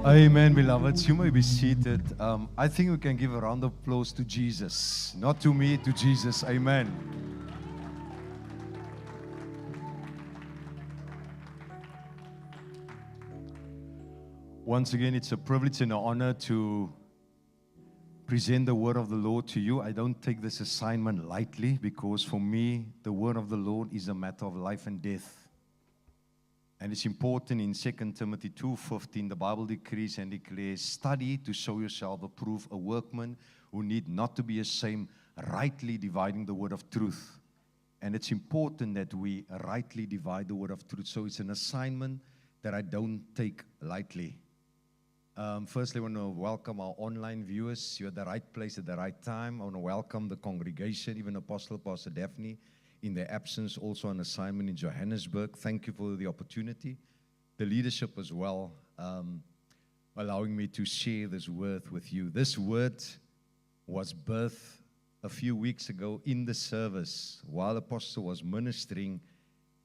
Amen, beloveds. You may be seated. I think we can give a round of applause to Jesus. Not to me, to Jesus. Amen. Once again, it's a privilege and an honor to present the word of the Lord to you. I don't take this assignment lightly because for me, the word of the Lord is a matter of life and death. And it's important in 2 Timothy 2:15, the Bible decrees and declares, study to show yourself approved, a workman who need not to be ashamed, rightly dividing the word of truth. And it's important that we rightly divide the word of truth. So it's an assignment that I don't take lightly. Firstly, I want to welcome our online viewers. You're at the right place at the right time. I want to welcome the congregation, even Apostle Pastor Daphne, in their absence, also on assignment in Johannesburg. Thank you for the opportunity. The leadership as well, allowing me to share this word with you. This word was birthed a few weeks ago in the service while the Apostle was ministering,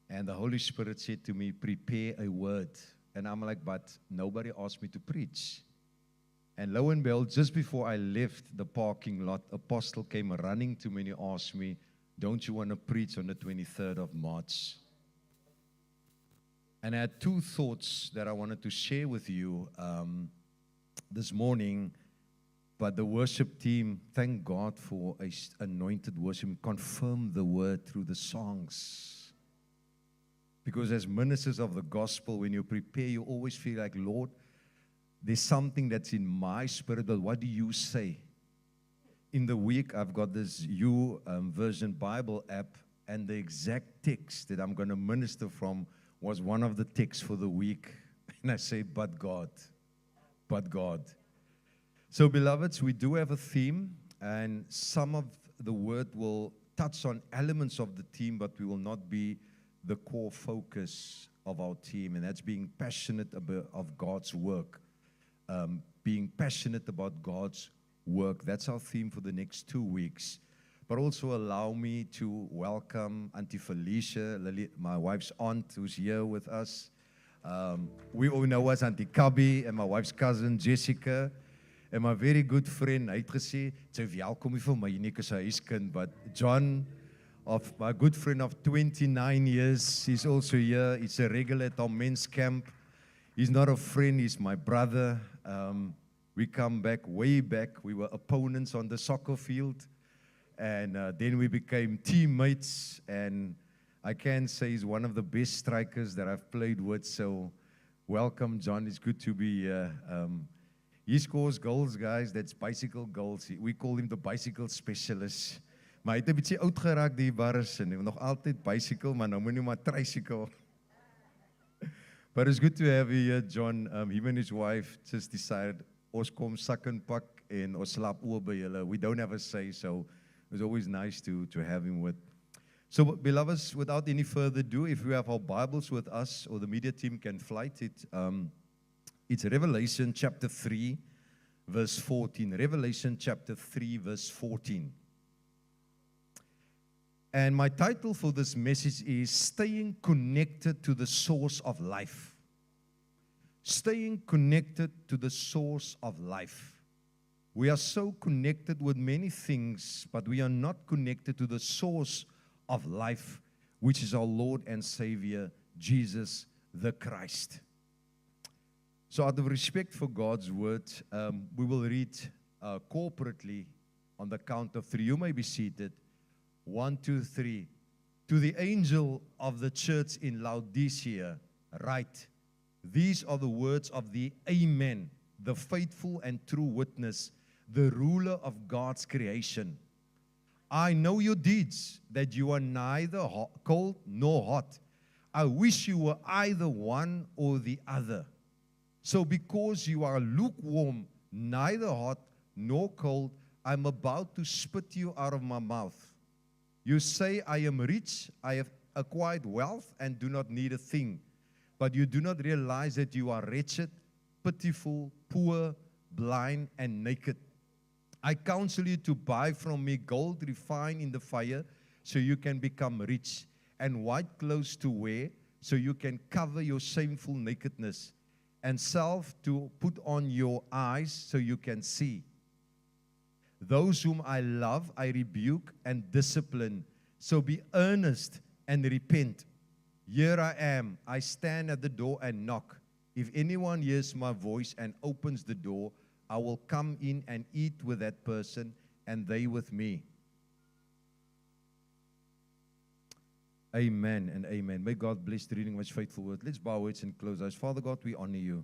and the Holy Spirit said to me, prepare a word. And I'm like, but nobody asked me to preach. And lo and behold, just before I left the parking lot, Apostle came running to me and he asked me, don't you want to preach on the 23rd of March? And I had two thoughts that I wanted to share with you this morning. But the worship team, thank God for an anointed worship, confirmed the word through the songs. Because as ministers of the gospel, when you prepare, you always feel like, Lord, there's something that's in my spirit, but what do you say? In the week, I've got this YouVersion Bible app, and the exact text that I'm going to minister from was one of the texts for the week. And I say, but God, but God. So, beloveds, we do have a theme, and some of the word will touch on elements of the theme, but we will not be the core focus of our team, and that's being passionate of God's work, being passionate about God's work. That's our theme for the next 2 weeks. But also allow me to welcome Auntie Felicia, my wife's aunt, who's here with us. We all know us, Auntie Kabi, and my wife's cousin, Jessica, and my very good friend, hy het gesê, sy welkom nie vir my nie, because hy is kind, but John, of my good friend of 29 years, he's also here. He's a regular at our men's camp. He's not a friend, he's my brother. We come back, way back. We were opponents on the soccer field. And then we became teammates. And I can say he's one of the best strikers that I've played with. So welcome, John. It's good to be here. He scores goals, guys. That's bicycle goals. We call him the bicycle specialist. Maar hy het 'n bietjie oud geraak die barres en nog altyd bicycle, maar nou moet hy maar tricycle. But it's good to have you here, John. Him and his wife just decided, ons kom sak en pak en ons slaap oor by julle. We don't have a say, so it's always nice to have him with. So, beloveds, without any further ado, if we have our Bibles with us, or the media team can flight it, it's Revelation chapter 3, verse 14. Revelation chapter 3, verse 14. And my title for this message is Staying Connected to the Source of Life. Staying connected to the source of life. We are so connected with many things, but we are not connected to the source of life, which is our Lord and Savior, Jesus the Christ. So out of respect for God's word, we will read corporately on the count of 3. You may be seated. 1, 2, 3. To the angel of the church in Laodicea, write, these are the words of the Amen, the faithful and true witness, the ruler of God's creation. I know your deeds, that you are neither cold nor hot. I wish you were either one or the other. So because you are lukewarm, neither hot nor cold, I'm about to spit you out of my mouth. You say, I am rich, I have acquired wealth and do not need a thing. But you do not realize that you are wretched, pitiful, poor, blind, and naked. I counsel you to buy from me gold refined in the fire, so you can become rich, and white clothes to wear, so you can cover your shameful nakedness, and salve to put on your eyes so you can see. Those whom I love, I rebuke and discipline. So be earnest and repent. Here I am. I stand at the door and knock. If anyone hears my voice and opens the door, I will come in and eat with that person and they with me. Amen and amen. May God bless the reading of His faithful word. Let's bow our heads and close our eyes. Father God, we honor you.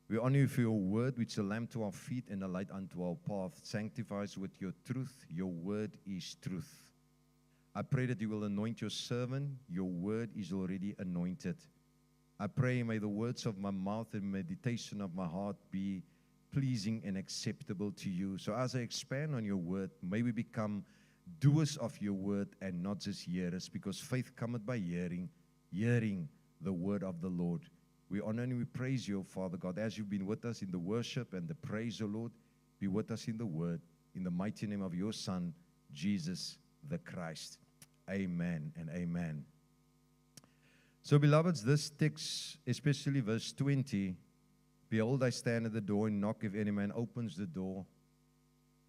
We honor you for your word, which is a lamp to our feet and a light unto our path. Sanctify us with your truth. Your word is truth. I pray that you will anoint your servant. Your word is already anointed. I pray, may the words of my mouth and meditation of my heart be pleasing and acceptable to you. So as I expand on your word, may we become doers of your word and not just hearers, because faith cometh by hearing, hearing the word of the Lord. We honor and we praise you, Father God, as you've been with us in the worship and the praise, O Lord. Be with us in the word, in the mighty name of your Son, Jesus the Christ. Amen and amen. So, beloveds, this text, especially verse 20, behold, I stand at the door and knock. If any man opens the door,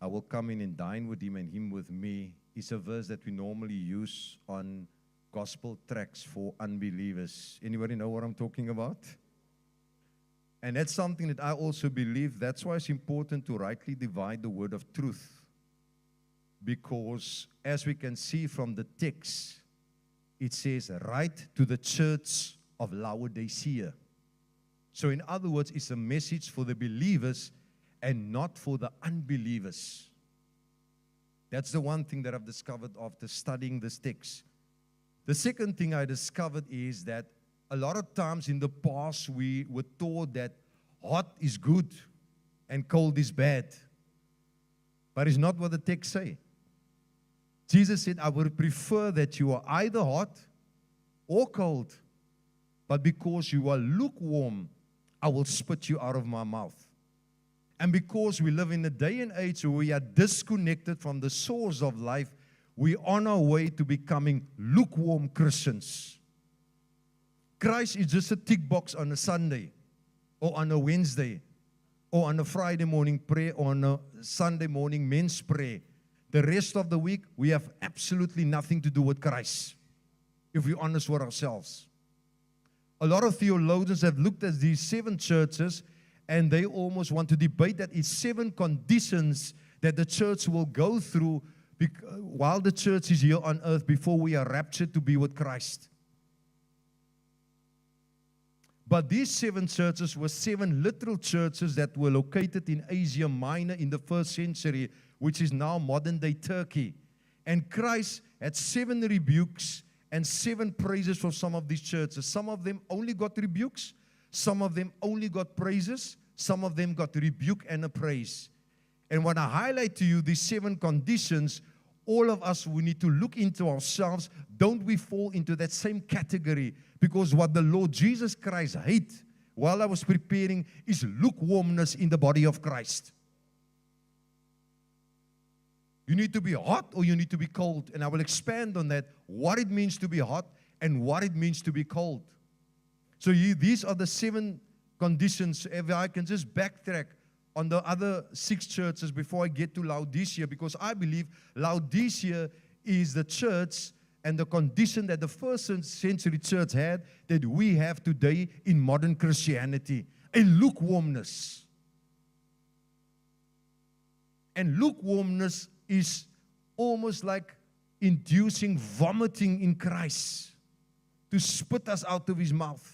I will come in and dine with him and him with me, is a verse that we normally use on gospel tracts for unbelievers. Anybody know what I'm talking about? And that's something that I also believe. That's why it's important to rightly divide the word of truth. Because as we can see from the text, it says, write to the church of Laodicea. So in other words, it's a message for the believers and not for the unbelievers. That's the one thing that I've discovered after studying this text. The second thing I discovered is that a lot of times in the past we were taught that hot is good and cold is bad. But it's not what the text say. Jesus said, I would prefer that you are either hot or cold, but because you are lukewarm, I will spit you out of my mouth. And because we live in a day and age where we are disconnected from the source of life, we're on our way to becoming lukewarm Christians. Christ is just a tick box on a Sunday, or on a Wednesday, or on a Friday morning prayer, or on a Sunday morning men's prayer. The rest of the week, we have absolutely nothing to do with Christ, if we're honest with ourselves. A lot of theologians have looked at these 7 churches, and they almost want to debate that it's 7 conditions that the church will go through while the church is here on earth before we are raptured to be with Christ. But these 7 churches were 7 literal churches that were located in Asia Minor in the 1st century, which is now modern-day Turkey. And Christ had 7 rebukes and 7 praises for some of these churches. Some of them only got rebukes. Some of them only got praises. Some of them got a rebuke and a praise. And when I highlight to you these 7 conditions, all of us, we need to look into ourselves. Don't we fall into that same category? Because what the Lord Jesus Christ hates, while I was preparing, is lukewarmness in the body of Christ. You need to be hot or you need to be cold. And I will expand on that, what it means to be hot and what it means to be cold. So these are the 7 conditions. If I can just backtrack on the other 6 churches before I get to Laodicea, because I believe Laodicea is the church and the condition that the 1st century church had that we have today in modern Christianity, a lukewarmness. And lukewarmness is almost like inducing vomiting in Christ to spit us out of His mouth.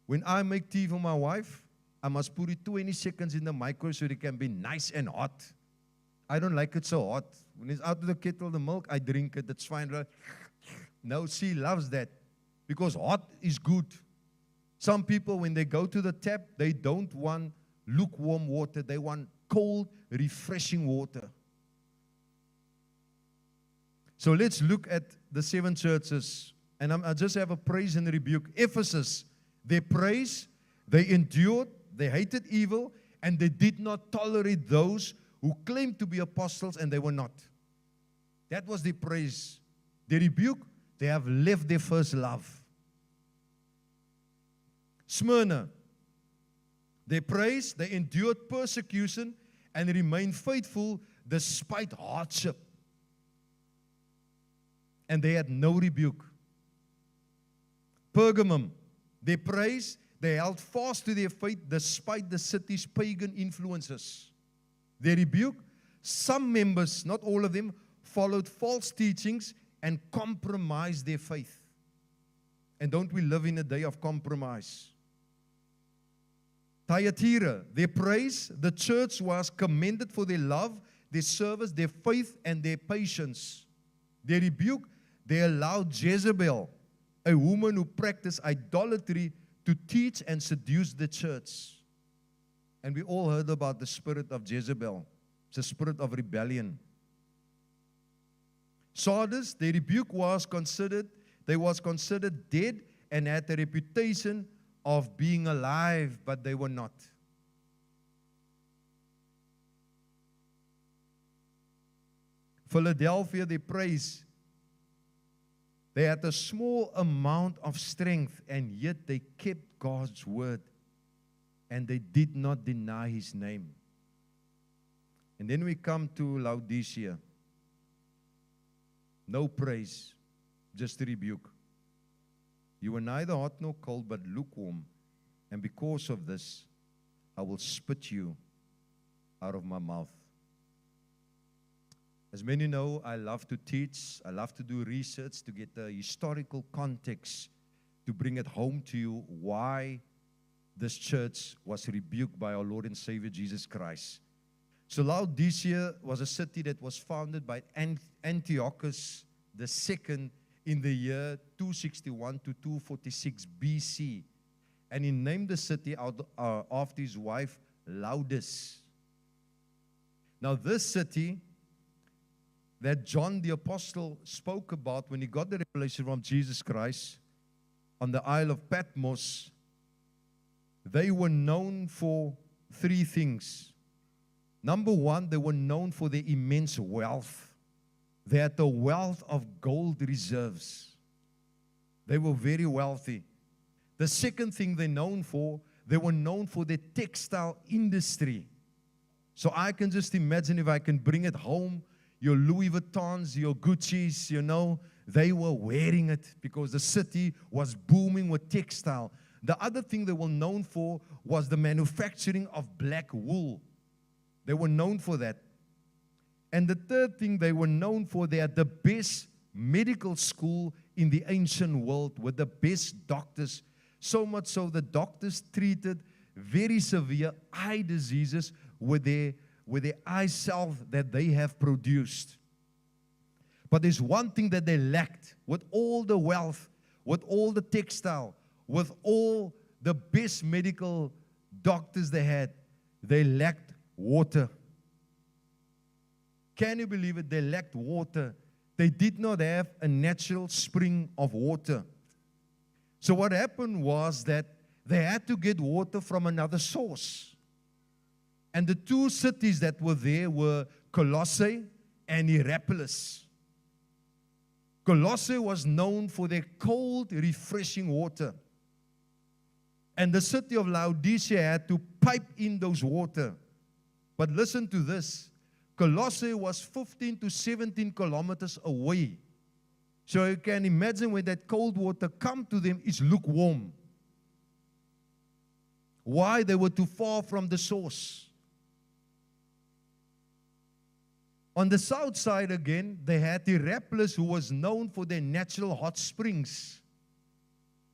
When I make tea for my wife, I must put it 20 seconds in the microwave so it can be nice and hot. I don't like it so hot. When it's out of the kettle, the milk, I drink it. That's fine. No, she loves that because hot is good. Some people, when they go to the tap, they don't want lukewarm water. They want cold, refreshing water. So let's look at the 7 churches. And I just have a praise and a rebuke. Ephesus, they praised, they endured, they hated evil, and they did not tolerate those who claimed to be apostles and they were not. That was their praise. Their rebuke, they have left their first love. Smyrna, they praised, they endured persecution, and remained faithful despite hardship. And they had no rebuke. Pergamum, they praised, they held fast to their faith despite the city's pagan influences. They rebuked. Some members, not all of them, followed false teachings and compromised their faith. And don't we live in a day of compromise? Thyatira, their praise, the church was commended for their love, their service, their faith, and their patience. Their rebuke, they allowed Jezebel, a woman who practiced idolatry, to teach and seduce the church. And we all heard about the spirit of Jezebel. It's a spirit of rebellion. Sardis, their rebuke was considered dead and had a reputation of being alive, but they were not. Philadelphia, they praise. They had a small amount of strength, and yet they kept God's word, and they did not deny His name. And then we come to Laodicea. No praise, just a rebuke. You were neither hot nor cold, but lukewarm. And because of this, I will spit you out of my mouth. As many know, I love to teach. I love to do research to get the historical context to bring it home to you why this church was rebuked by our Lord and Savior Jesus Christ. So Laodicea was a city that was founded by Antiochus II in the year 261 to 246 BC. And he named the city after his wife, Laodice. Now this city that John the Apostle spoke about when he got the revelation from Jesus Christ on the Isle of Patmos, they were known for three things. Number one, they were known for their immense wealth. They had the wealth of gold reserves. They were very wealthy. The second thing they were known for the textile industry. So I can just imagine, if I can bring it home, your Louis Vuittons, your Gucci's, they were wearing it because the city was booming with textile. The other thing they were known for was the manufacturing of black wool. They were known for that. And the third thing they were known for, they had the best medical school in the ancient world with the best doctors. So much so the doctors treated very severe eye diseases with their eye salve that they have produced. But there's one thing that they lacked. With all the wealth, with all the textile, with all the best medical doctors they had, they lacked water. Can you believe it? They lacked water. They did not have a natural spring of water. So what happened was that they had to get water from another source. And the two cities that were there were Colossae and Hierapolis. Colossae was known for their cold, refreshing water. And the city of Laodicea had to pipe in those water. But listen to this. Colossae was 15 to 17 kilometers away. So you can imagine when that cold water come to them, it's lukewarm. Why? They were too far from the source. On the south side again, they had Hierapolis, who was known for their natural hot springs.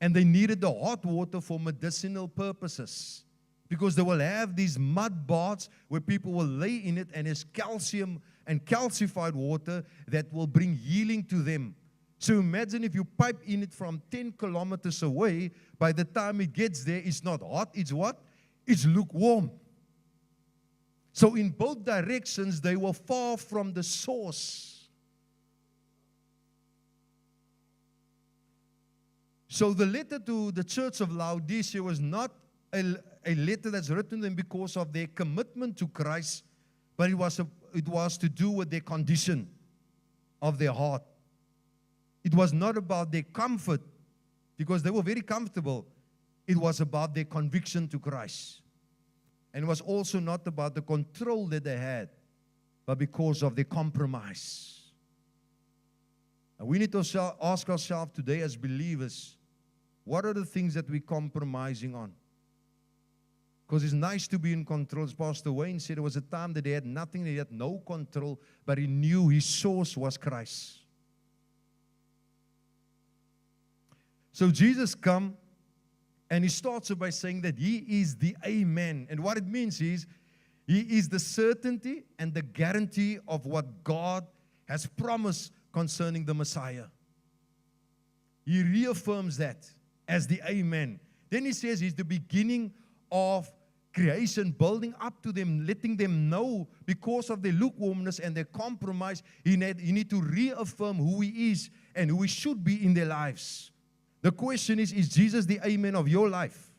And they needed the hot water for medicinal purposes. Because they will have these mud baths where people will lay in it, and there's calcium and calcified water that will bring healing to them. So imagine if you pipe in it from 10 kilometers away, by the time it gets there, it's not hot, it's what? It's lukewarm. So in both directions, they were far from the source. So the letter to the church of Laodicea was not a letter that's written to them because of their commitment to Christ, but it was to do with their condition of their heart. It was not about their comfort, because they were very comfortable. It was about their conviction to Christ. And it was also not about the control that they had, but because of their compromise. And we need to ask ourselves today as believers, what are the things that we're compromising on? Because it's nice to be in control. As Pastor Wayne said, there was a time that he had nothing, he had no control, but he knew his source was Christ. So Jesus come, and he starts by saying that he is the Amen. And what it means is, he is the certainty and the guarantee of what God has promised concerning the Messiah. He reaffirms that as the Amen. Then he says he's the beginning of creation, building up to them, letting them know because of their lukewarmness and their compromise, you need to reaffirm who he is and who he should be in their lives. The question is Jesus the Amen of your life?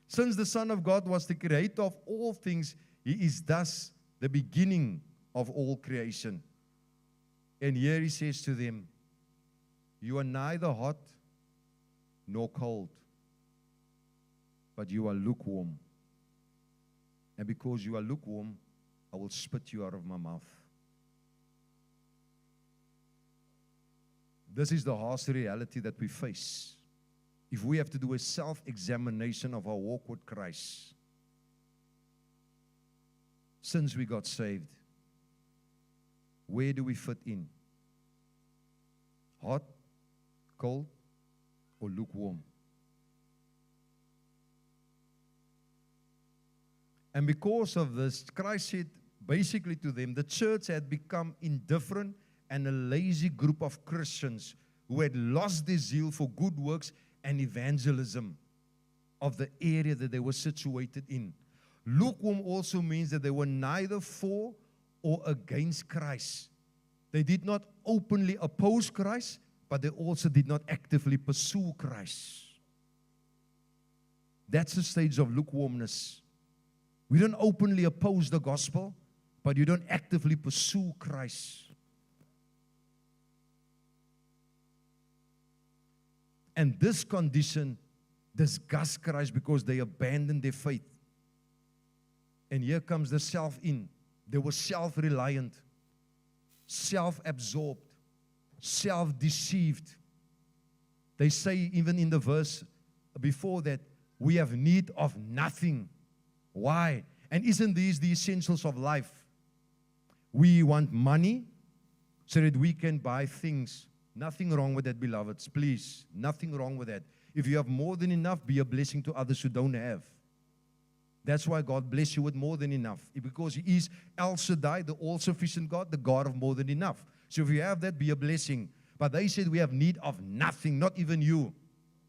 Since the Son of God was the creator of all things, he is thus the beginning of all creation. And here he says to them, you are neither hot nor cold, but you are lukewarm. And because you are lukewarm, I will spit you out of my mouth. This is the harsh reality that we face. If we have to do a self-examination of our walk with Christ, since we got saved, where do we fit in? Hot, cold, or lukewarm? And because of this, Christ said basically to them, the church had become indifferent and a lazy group of Christians who had lost their zeal for good works and evangelism of the area that they were situated in. Lukewarm also means that they were neither for or against Christ. They did not openly oppose Christ, but they also did not actively pursue Christ. That's the stage of lukewarmness. We don't openly oppose the gospel, but you don't actively pursue Christ. And this condition disgusts Christ because they abandoned their faith. And here comes the self in. They were self-reliant, self-absorbed, self-deceived. They say even in the verse before that, we have need of nothing. Why? And isn't these the essentials of life? We want money so that we can buy things. Nothing wrong with that, beloveds. Please, nothing wrong with that. If you have more than enough, be a blessing to others who don't have. That's why God bless you with more than enough. Because He is El Shaddai, the all-sufficient God, the God of more than enough. So if you have that, be a blessing. But they said we have need of nothing, not even you.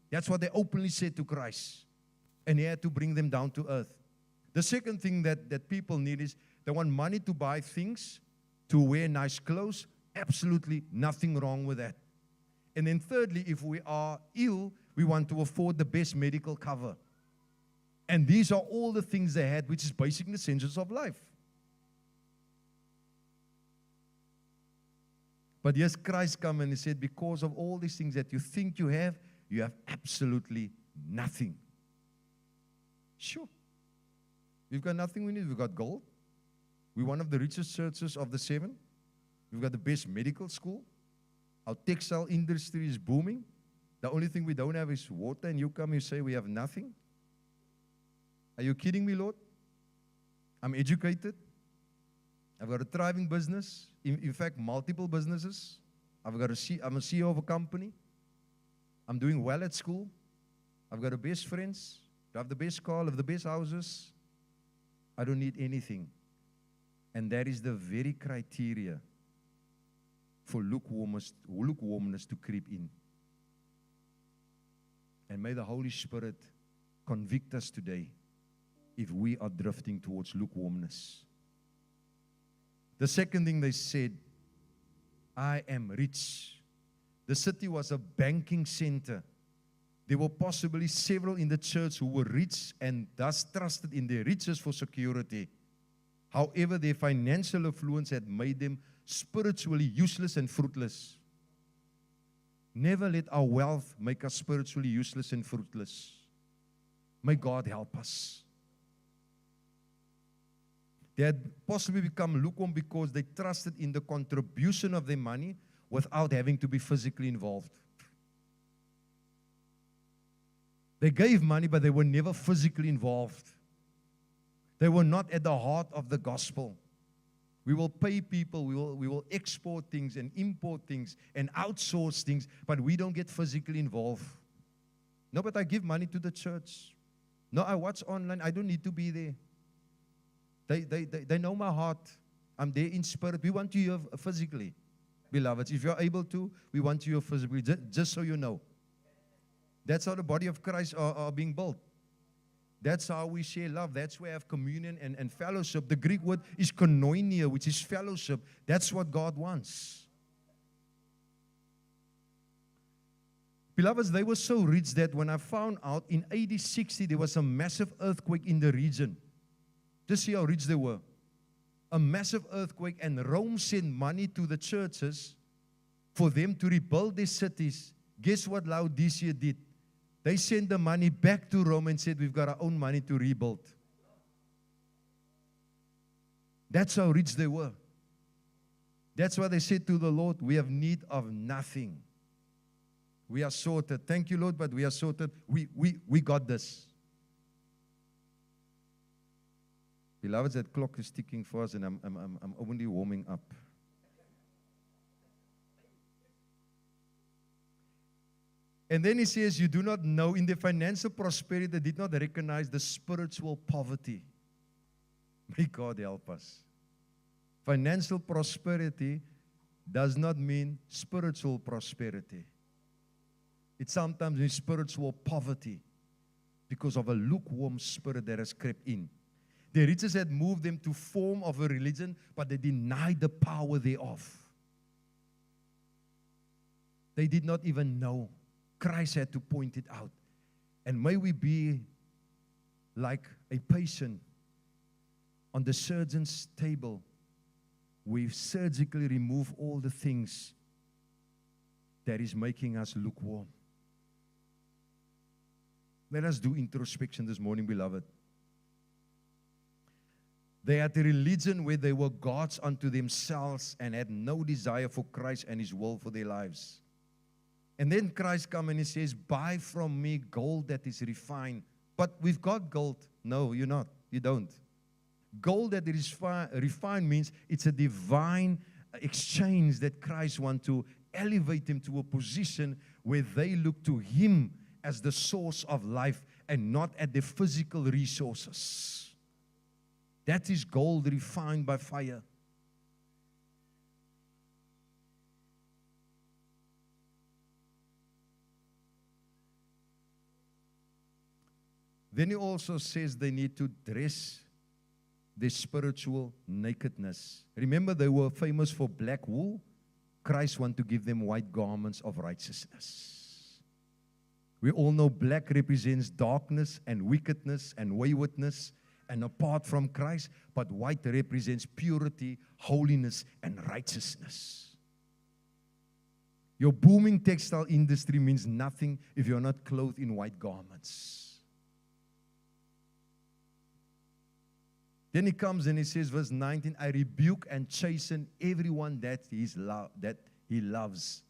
That's what they openly said to Christ. And He had to bring them down to earth. The second thing that people need is they want money to buy things, to wear nice clothes. Absolutely nothing wrong with that. And then thirdly, if we are ill, we want to afford the best medical cover. And these are all the things they had, which is basic essentials of life. But yes, Christ came and He said, because of all these things that you think you have absolutely nothing. Sure. We've got nothing we need. We've got gold. We're one of the richest churches of the 7. We've got the best medical school. Our textile industry is booming. The only thing we don't have is water, and you come, you say we have nothing. Are you kidding me, Lord? I'm educated. I've got a thriving business. In fact, multiple businesses. I'm a CEO of a company. I'm doing well at school. I've got the best friends. I have the best car, I have the best houses. I don't need anything. And that is the very criteria for lukewarmness to creep in. And may the Holy Spirit convict us today if we are drifting towards lukewarmness. The second thing they said, I am rich. The city was a banking center. There were possibly several in the church who were rich and thus trusted in their riches for security. However, their financial affluence had made them spiritually useless and fruitless. Never let our wealth make us spiritually useless and fruitless. May God help us. They had possibly become lukewarm because they trusted in the contribution of their money without having to be physically involved. They gave money, but they were never physically involved. They were not at the heart of the gospel. We will pay people, we will export things and import things and outsource things, but we don't get physically involved. No, but I give money to the church. No, I watch online. I don't need to be there. They know my heart. I'm there in spirit. We want you here physically, beloveds. If you're able to, we want you here physically, just so you know. That's how the body of Christ are being built. That's how we share love. That's where we have communion and fellowship. The Greek word is koinonia, which is fellowship. That's what God wants. Beloveds, they were so rich that when I found out in AD 60, there was a massive earthquake in the region. Just see how rich they were. A massive earthquake, and Rome sent money to the churches for them to rebuild their cities. Guess what Laodicea did? They sent the money back to Rome and said, we've got our own money to rebuild. That's how rich they were. That's why they said to the Lord, we have need of nothing. We are sorted. Thank you, Lord, but we are sorted. We got this. Beloveds, that clock is ticking for us, and I'm only warming up. And then he says, you do not know, in their financial prosperity, they did not recognize the spiritual poverty. May God help us. Financial prosperity does not mean spiritual prosperity. It sometimes means spiritual poverty because of a lukewarm spirit that has crept in. The riches had moved them to form of a religion, but they denied the power thereof. They did not even know. Christ had to point it out. And may we be like a patient on the surgeon's table. We surgically remove all the things that is making us lukewarm. Let us do introspection this morning, beloved. They had a religion where they were gods unto themselves and had no desire for Christ and His will for their lives. And then Christ comes and He says, buy from me gold that is refined. But we've got gold. No, you're not. You don't. Gold that is refined means it's a divine exchange that Christ wants to elevate them to a position where they look to Him as the source of life and not at their physical resources. That is gold refined by fire. Then he also says they need to dress their spiritual nakedness. Remember, they were famous for black wool. Christ wants to give them white garments of righteousness. We all know black represents darkness and wickedness and waywardness and apart from Christ, but white represents purity, holiness, and righteousness. Your booming textile industry means nothing if you're not clothed in white garments. Then he comes and he says, verse 19, I rebuke and chasten everyone that he loves.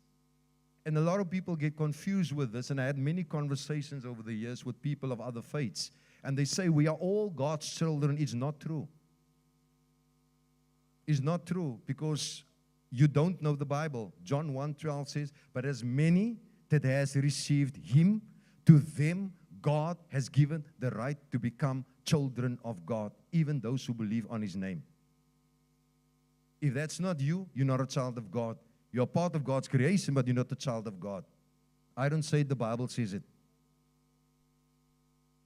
And a lot of people get confused with this, and I had many conversations over the years with people of other faiths, and they say we are all God's children. It's not true. It's not true because you don't know the Bible. John 1:12 says, but as many that has received Him, to them God has given the right to become children of God, even those who believe on His name. If that's not you, you're not a child of God. You're part of God's creation, but you're not a child of God. I don't say it, the Bible says it.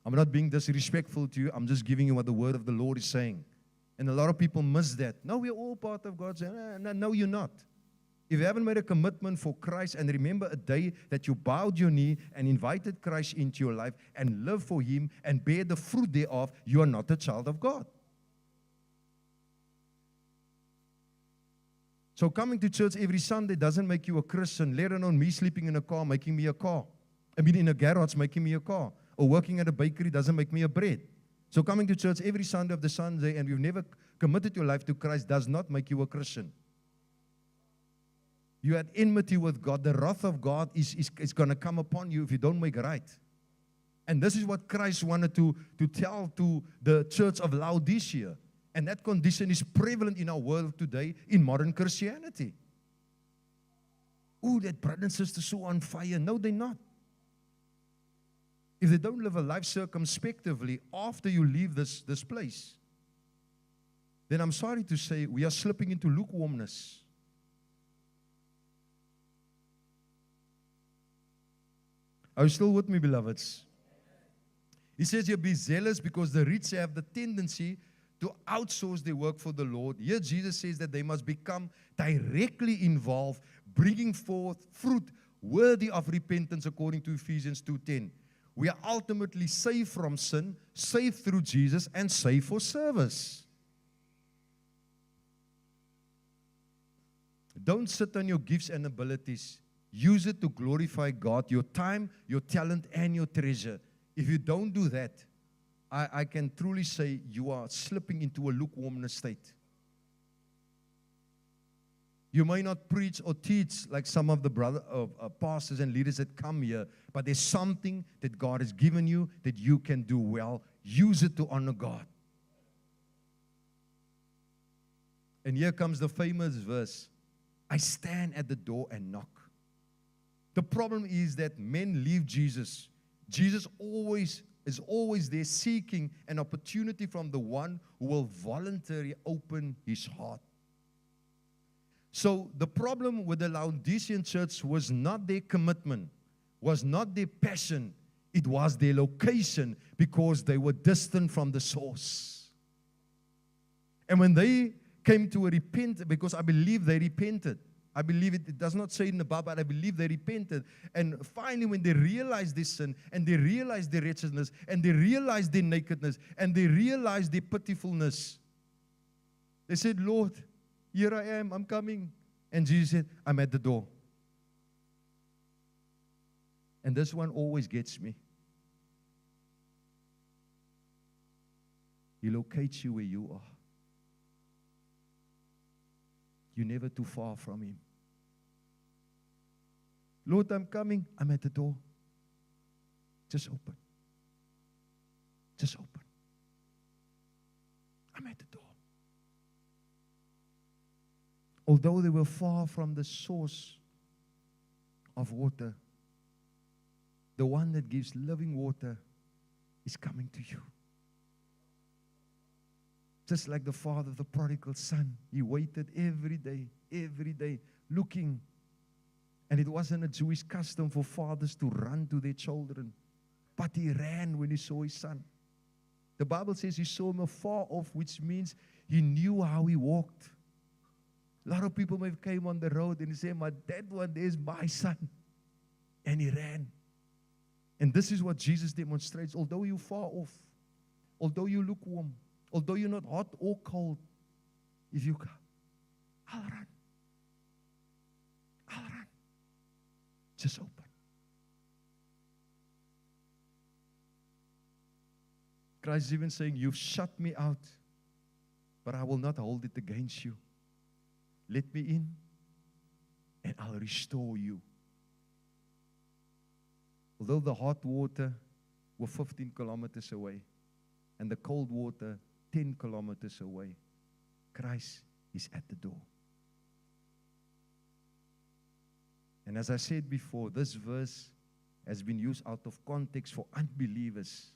I'm not being disrespectful to you. I'm just giving you what the word of the Lord is saying. And a lot of people miss that. No, we're all part of God's. No, you're not. If you haven't made a commitment for Christ, and remember a day that you bowed your knee and invited Christ into your life and live for Him and bear the fruit thereof, you are not a child of God. So coming to church every Sunday doesn't make you a Christian, let alone me sleeping in a car making me a car. I mean, in a garage making me a car. Or working at a bakery doesn't make me a bread. So coming to church every Sunday of the Sunday and you've never committed your life to Christ does not make you a Christian. You had enmity with God. The wrath of God is going to come upon you if you don't make right. And this is what Christ wanted to tell to the church of Laodicea. And that condition is prevalent in our world today in modern Christianity. Oh, that brother and sister so on fire. No, they're not. If they don't live a life circumspectively after you leave this place, then I'm sorry to say we are slipping into lukewarmness. Are you still with me, beloveds? He says here, be zealous because the rich have the tendency to outsource their work for the Lord. Here Jesus says that they must become directly involved, bringing forth fruit worthy of repentance according to Ephesians 2:10. We are ultimately saved from sin, saved through Jesus, and saved for service. Don't sit on your gifts and abilities. Use it to glorify God, your time, your talent, and your treasure. If you don't do that, I can truly say you are slipping into a lukewarmness state. You may not preach or teach like some of the pastors and leaders that come here, but there's something that God has given you that you can do well. Use it to honor God. And here comes the famous verse, I stand at the door and knock. The problem is that men leave Jesus. Jesus is always there seeking an opportunity from the one who will voluntarily open his heart. So the problem with the Laodicean church was not their commitment, was not their passion, it was their location because they were distant from the source. And when they came to a repent, because I believe they repented. I believe it does not say it in the Bible, but I believe they repented. And finally, when they realized their sin, and they realized their wretchedness, and they realized their nakedness, and they realized their pitifulness, they said, Lord, here I am, I'm coming. And Jesus said, I'm at the door. And this one always gets me. He locates you where you are. You're never too far from him. Lord, I'm coming. I'm at the door. Just open. Just open. I'm at the door. Although they were far from the source of water, the one that gives living water is coming to you. Just like the father of the prodigal son, he waited every day, looking. And it wasn't a Jewish custom for fathers to run to their children. But he ran when he saw his son. The Bible says he saw him afar off, which means he knew how he walked. A lot of people may have came on the road and he said, that one is my son. And he ran. And this is what Jesus demonstrates. Although you're far off, although you lukewarm, although you're not hot or cold, if you come, I'll run. I'll run. Just open. Christ is even saying, you've shut me out, but I will not hold it against you. Let me in, and I'll restore you. Although the hot water were 15 kilometers away, and the cold water 10 kilometers away, Christ is at the door. And as I said before, this verse has been used out of context for unbelievers.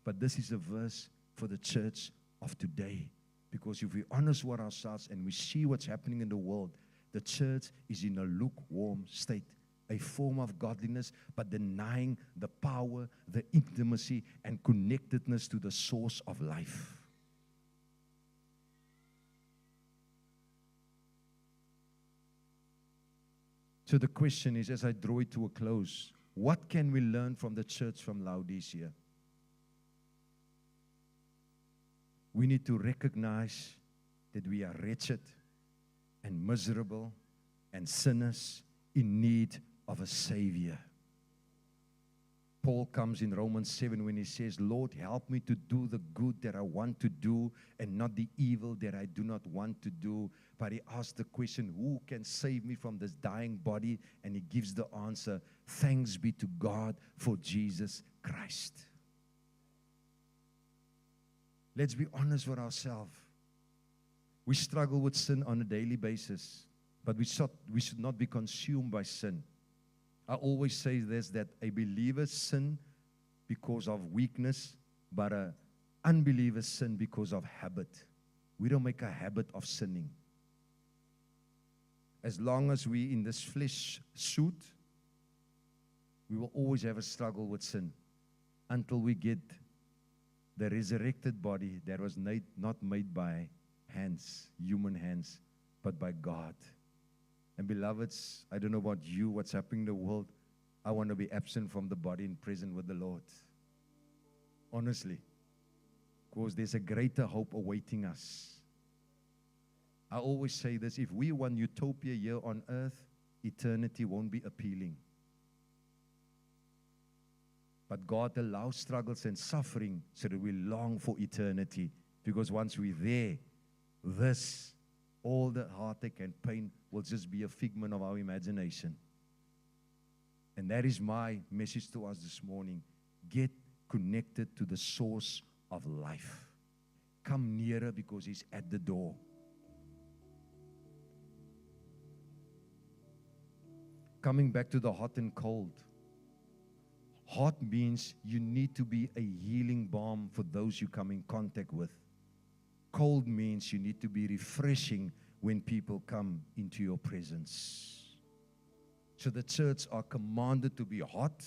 But this is a verse for the church of today. Because if we honest with ourselves and we see what's happening in the world, the church is in a lukewarm state. A form of godliness, but denying the power, the intimacy, and connectedness to the source of life. So the question is, as I draw it to a close, what can we learn from the church from Laodicea? We need to recognize that we are wretched and miserable and sinners in need of a Savior. Paul comes in Romans 7 when he says, Lord, help me to do the good that I want to do and not the evil that I do not want to do. But he asks the question, who can save me from this dying body? And he gives the answer, thanks be to God for Jesus Christ. Let's be honest with ourselves. We struggle with sin on a daily basis, but we should not be consumed by sin. I always say this, that a believer sin because of weakness, but an unbeliever sin because of habit. We don't make a habit of sinning. As long as we in this flesh suit, we will always have a struggle with sin until we get the resurrected body that was not made by hands, human hands, but by God. And beloveds, I don't know about you, what's happening in the world. I want to be absent from the body and present with the Lord. Honestly. Because there's a greater hope awaiting us. I always say this, if we want utopia here on earth, eternity won't be appealing. But God allows struggles and suffering so that we long for eternity. Because once we're there, all the heartache and pain will just be a figment of our imagination. And that is my message to us this morning. Get connected to the source of life. Come nearer because He's at the door. Coming back to the hot and cold. Hot means you need to be a healing balm for those you come in contact with. Cold means you need to be refreshing when people come into your presence. So the church are commanded to be hot,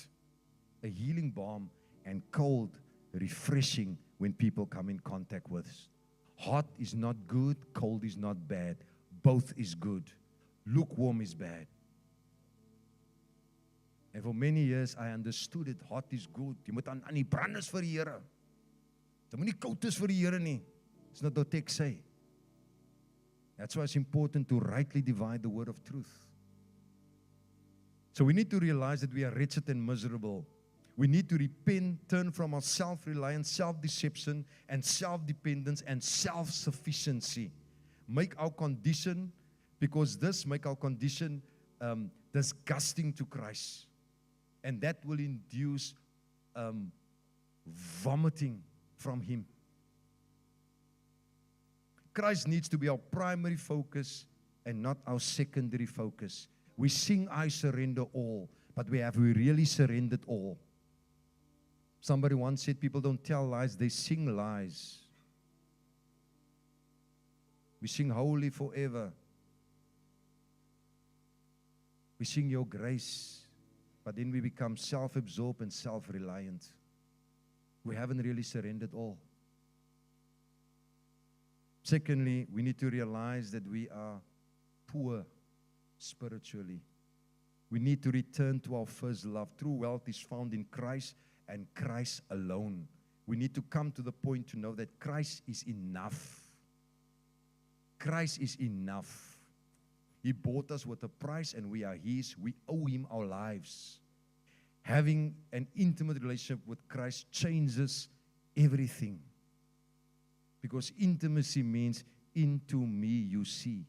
a healing balm, and cold, refreshing when people come in contact with us. Hot is not good, cold is not bad. Both is good. Lukewarm is bad. And for many years I understood it, hot is good. Jy moet aan die brand is vir die Here. Jy moet nie koud is vir die Here nie. It's not what text say. That's why it's important to rightly divide the word of truth. So we need to realize that we are wretched and miserable. We need to repent, turn from our self-reliance, self-deception, and self-dependence and self-sufficiency. Make our condition, because this make our condition disgusting to Christ. And that will induce vomiting from Him. Christ needs to be our primary focus and not our secondary focus. We sing, I surrender all, but have we really surrendered all? Somebody once said, people don't tell lies, they sing lies. We sing holy forever. We sing your grace, but then we become self-absorbed and self-reliant. We haven't really surrendered all. Secondly, we need to realize that we are poor spiritually. We need to return to our first love. True wealth is found in Christ and Christ alone. We need to come to the point to know that Christ is enough. Christ is enough. He bought us with a price and we are His. We owe Him our lives. Having an intimate relationship with Christ changes everything. Because intimacy means into me you see.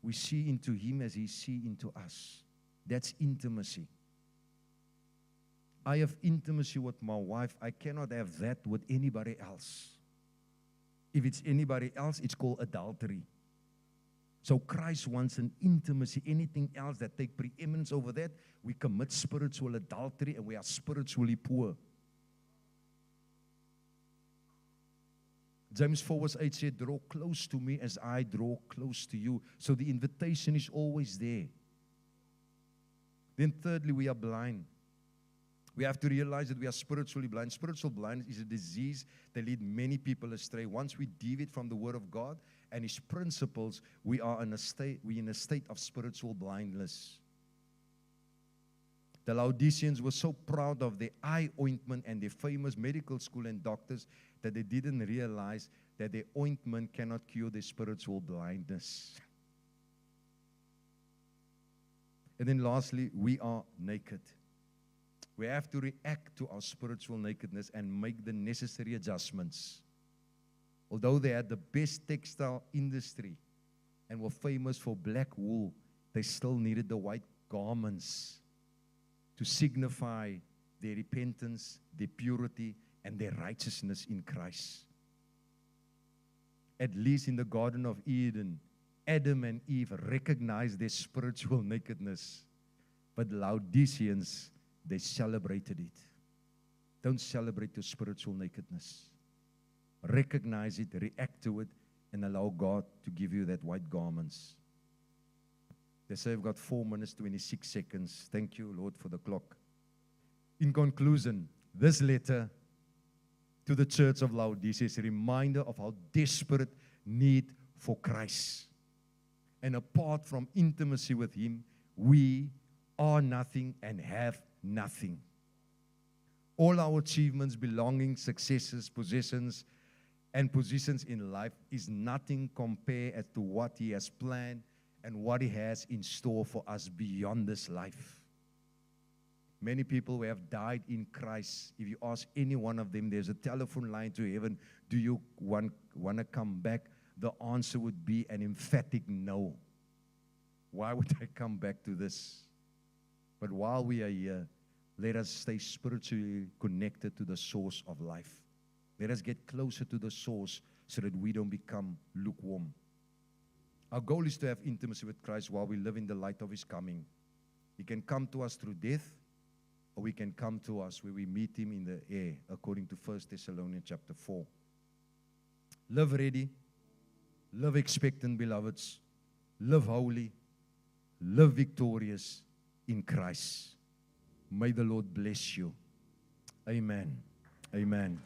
We see into Him as He sees into us. That's intimacy. I have intimacy with my wife. I cannot have that with anybody else. If it's anybody else, it's called adultery. So Christ wants an intimacy. Anything else that takes preeminence over that, we commit spiritual adultery and we are spiritually poor. James 4:8 said, draw close to me as I draw close to you. So the invitation is always there. Then thirdly, we are blind. We have to realize that we are spiritually blind. Spiritual blindness is a disease that leads many people astray. Once we deviate from the Word of God and His principles, we're in a state of spiritual blindness. The Laodiceans were so proud of their eye ointment and their famous medical school and doctors that they didn't realize that their ointment cannot cure their spiritual blindness. And then lastly, we are naked. We have to react to our spiritual nakedness and make the necessary adjustments. Although they had the best textile industry and were famous for black wool, they still needed the white garments to signify their repentance, their purity, and their righteousness in Christ. At least in the Garden of Eden, Adam and Eve recognized their spiritual nakedness, but Laodiceans, they celebrated it. Don't celebrate your spiritual nakedness. Recognize it, react to it, and allow God to give you that white garments. They say I've got 4 minutes, 26 seconds. Thank you, Lord, for the clock. In conclusion, this letter to the church of Laodicea is a reminder of our desperate need for Christ. And apart from intimacy with Him, we are nothing and have nothing. All our achievements, belongings, successes, possessions, and positions in life is nothing compared to what He has planned and what He has in store for us beyond this life. Many people who have died in Christ, if you ask any one of them, there's a telephone line to heaven, do you want to come back? The answer would be an emphatic no. Why would I come back to this? But while we are here, let us stay spiritually connected to the source of life. Let us get closer to the source so that we don't become lukewarm. Our goal is to have intimacy with Christ while we live in the light of His coming. He can come to us through death, or we can come to us where we meet Him in the air, according to 1 Thessalonians chapter 4. Live ready, live expectant, beloveds. Live holy, live victorious in Christ. May the Lord bless you. Amen. Amen.